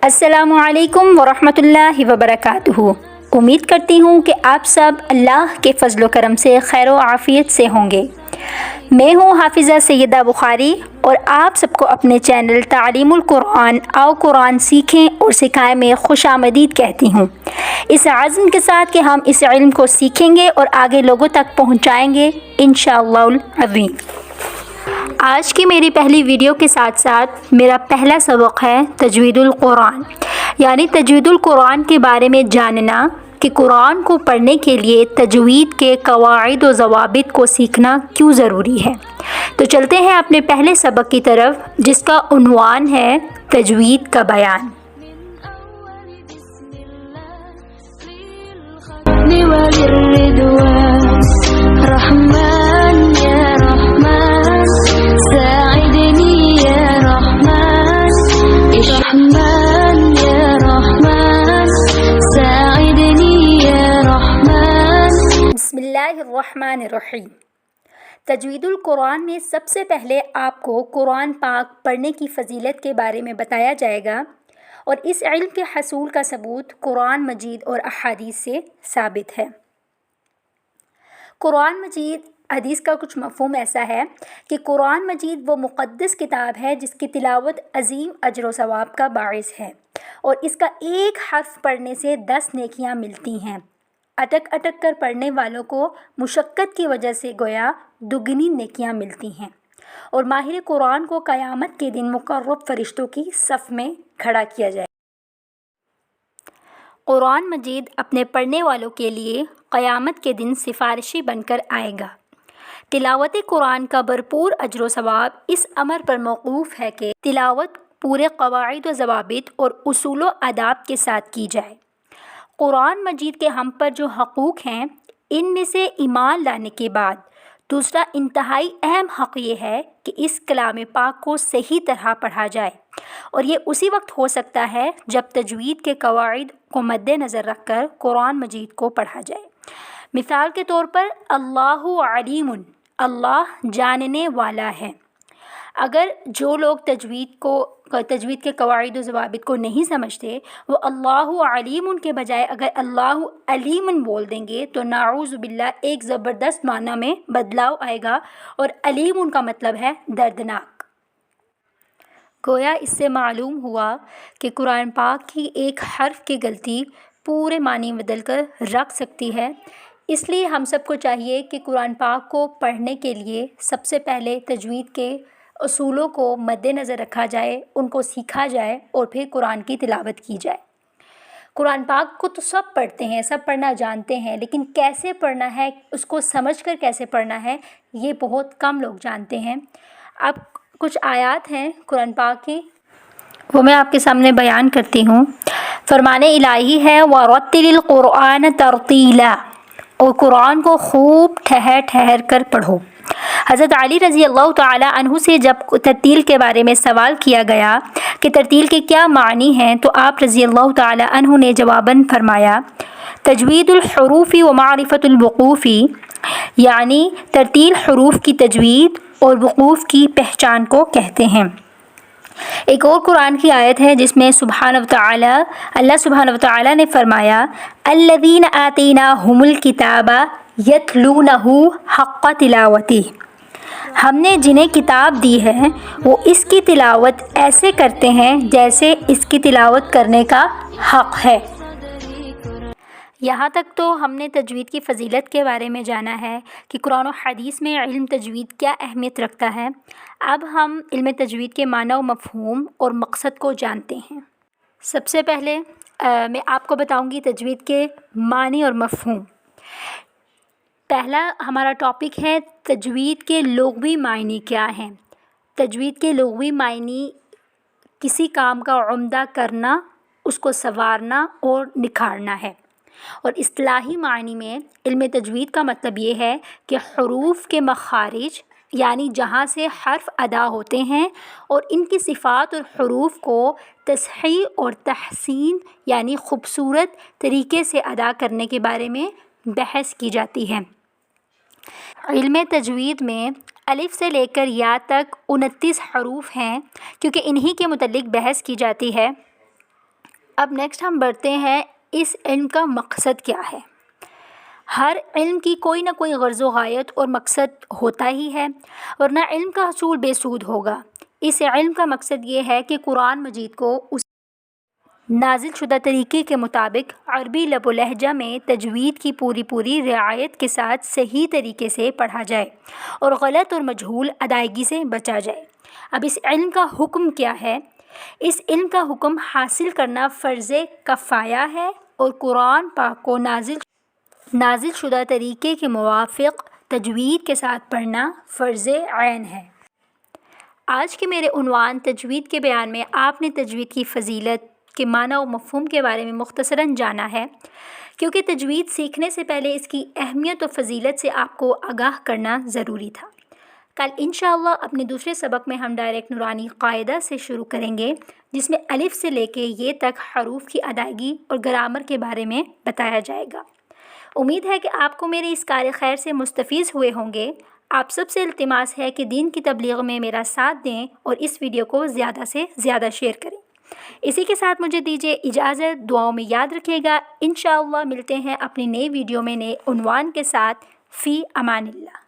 अस्सलामु अलैकुम वरहमतुल्लाहि वबरकातुहू। उम्मीद करती हूँ कि आप सब अल्लाह के फ़ज़्ल व करम से खैर व आफ़ियत से होंगे। मैं हूँ हाफ़िज़ा सैयदा बुखारी और आप सबको अपने चैनल तालीमुल कुरान आओ कुरान सीखें और सिखाएं में खुशामदीद कहती हूँ, इस आज़्म के साथ कि हम इस इल्म को सीखेंगे और आगे लोगों तक पहुँचाएँगे इंशाअल्लाहुल अज़ीम। आज की मेरी पहली वीडियो के साथ साथ मेरा पहला सबक है तजवीदुल कुरान, यानी तजवीदुल कुरान के बारे में जानना कि कुरान को पढ़ने के लिए तजवीद के कवाइद व ज़वाबित को सीखना क्यों ज़रूरी है। तो चलते हैं अपने पहले सबक की तरफ, जिसका उन्वान है तजवीद का बयान। बिस्मिल्लाहिर्रहमानिर्रहीम। तजवीदुल कुरान में सबसे पहले आपको कुरान पाक पढ़ने की फ़जीलत के बारे में बताया जाएगा और इस इल्म के हसूल का सबूत कुरान मजीद और अहादीस से साबित है। कुरान मजीद हदीस का कुछ मफ़हूम ऐसा है कि कुरान मजीद वो मुक़द्दस किताब है जिसकी तिलावत अज़ीम अजर व सवाब का बाइस है और इसका एक हर्फ पढ़ने से 10 नेकियां मिलती हैं। अटक अटक कर पढ़ने वालों को मुशक्क़त की वजह से गोया दुगनी नेकियां मिलती हैं और माहिर कुरान को क़यामत के दिन मुक़र्रब फ़रिश्तों की सफ़ में खड़ा किया जाए। कुरान मजीद अपने पढ़ने वालों के लिए क़यामत के दिन सिफारिशी बनकर आएगा। तिलावत कुरान का भरपूर अजर व सवाब इस अमर पर मौक़ूफ़ है कि तिलावत पूरे क़वाइद व ज़वाबित और उसूल व आदाब के साथ की जाए। कुरान मजीद के हम पर जो हक़ूक़ हैं, इनमें से ईमान लाने के बाद दूसरा इंतहाई अहम हक़ ये है कि इस कलाम पाक को सही तरह पढ़ा जाए और ये उसी वक्त हो सकता है जब तजवीद के कवाइद को मद्देनज़र रख कर कुरान मजीद को पढ़ा जाए। मिसाल के तौर पर अल्लाहु अलीमुन, अल्लाह जानने वाला है। अगर जो लोग तजवीद के कवाइद व ज़वाबित को नहीं समझते, वो अल्लाहु अलीमुन के बजाय अगर अल्लाहु अलीमुन बोल देंगे तो नाऊज़ु बिल्लाह एक ज़बरदस्त माना में बदलाव आएगा और अलीमुन का मतलब है दर्दनाक। गोया इससे मालूम हुआ कि कुरान पाक की एक हर्फ की गलती पूरे मानी बदल कर रख सकती है। इसलिए हम सबको चाहिए कि कुरान पाक को पढ़ने के लिए सबसे पहले तजवीद के उसूलों को मद्देनज़र रखा जाए, उनको सीखा जाए और फिर कुरान की तिलावत की जाए। कुरान पाक को तो सब पढ़ते हैं, सब पढ़ना जानते हैं, लेकिन कैसे पढ़ना है, उसको समझकर कैसे पढ़ना है, ये बहुत कम लोग जानते हैं। अब कुछ आयात हैं कुरान पाक की, वो मैं आपके सामने बयान करती हूँ। फरमाने इलाही है वरत्तिलिल कुरान तरतीला, और कुरान को खूब ठहर ठहर कर पढ़ो। हज़रत अली रज़ी अल्लाह ताला अन्हु से जब तरतील के बारे में सवाल किया गया कि तरतील के क्या मानी हैं, तो आप रज़ी अल्लाह ताला अन्हु ने जवाबन फरमाया तजवीदुल हुरूफ़ी व मारिफ़तुल वक़ूफ़ी, यानी तरतील हुरूफ़ की तजवीद और वक़ूफ़ की पहचान को कहते हैं। एक और कुरान की आयत है जिसमें अल्लाह सुब्हानहु व तआला ने फरमाया अल्लज़ीना आतैनाहुमुल किताबा यतलूनहु हक़्क़ तिलावती, हमने जिन्हें किताब दी है वो इसकी तिलावत ऐसे करते हैं जैसे इसकी तिलावत करने का हक़ है। यहाँ तक तो हमने तजवीद की फ़जीलत के बारे में जाना है कि कुरान और हदीस में इल्म तजवीद क्या अहमियत रखता है। अब हम इल्म तजवीद के माना व मफ़हूम और मकसद को जानते हैं। सबसे पहले मैं आपको बताऊँगी तजवीद के मानी और मफ़हूम। पहला हमारा टॉपिक है तजवीद के लुग़वी मायने क्या हैं। तजवीद के लुग़वी मायने किसी काम का उम्दा करना, उसको संवारना और निखारना है। और इस्तिलाही मानी में इल्म तजवीद का मतलब ये है कि हुरूफ़ के मखारिज, यानी जहाँ से हर्फ अदा होते हैं और इनकी सिफ़ात और हुरूफ़ को तसहीह और तहसीन यानी ख़ूबसूरत तरीके से अदा करने के बारे में बहस की जाती है। इल्म तजवीद में अलिफ़ से लेकर या तक 29 हरूफ हैं, क्योंकि इन्हीं के मुतल्लिक़ बहस की जाती है। اب نیکسٹ ہم بڑھتے ہیں اس علم کا مقصد کیا ہے۔ ہر علم کی کوئی نہ کوئی غرض و غایت اور مقصد ہوتا ہی ہے، ورنہ علم کا حصول بے سود ہوگا۔ اس علم کا مقصد یہ ہے کہ قرآن مجید کو اس نازل شدہ طریقے کے مطابق عربی لب و لہجہ میں تجوید کی پوری رعایت کے ساتھ صحیح طریقے سے پڑھا جائے اور غلط اور مجہول ادائیگی سے بچا جائے۔ اب اس علم کا حکم کیا ہے؟ اس علم کا حکم حاصل کرنا فرض کفایہ ہے اور قرآن پاک کو نازل شدہ طریقے کے موافق تجوید کے ساتھ پڑھنا فرض عین ہے۔ آج کے میرے عنوان تجوید کے بیان میں آپ نے تجوید کی فضیلت کے معنی و مفہوم کے بارے میں مختصراً جانا ہے، کیونکہ تجوید سیکھنے سے پہلے اس کی اہمیت و فضیلت سے آپ کو آگاہ کرنا ضروری تھا۔ کل انشاءاللہ اپنے دوسرے سبق میں ہم ڈائریکٹ نورانی قاعدہ سے شروع کریں گے، جس میں الف سے لے کے یہ تک حروف کی ادائیگی اور گرامر کے بارے میں بتایا جائے گا۔ امید ہے کہ آپ کو میرے اس کار خیر سے مستفیض ہوئے ہوں گے۔ آپ سب سے التماس ہے کہ دین کی تبلیغ میں میرا ساتھ دیں اور اس ویڈیو کو زیادہ سے زیادہ شیئر کریں۔ اسی کے ساتھ مجھے دیجیے اجازت، دعاؤں میں یاد رکھیے گا۔ انشاءاللہ ملتے ہیں اپنی نئی ویڈیو میں نئے عنوان کے ساتھ۔ فی امان اللہ۔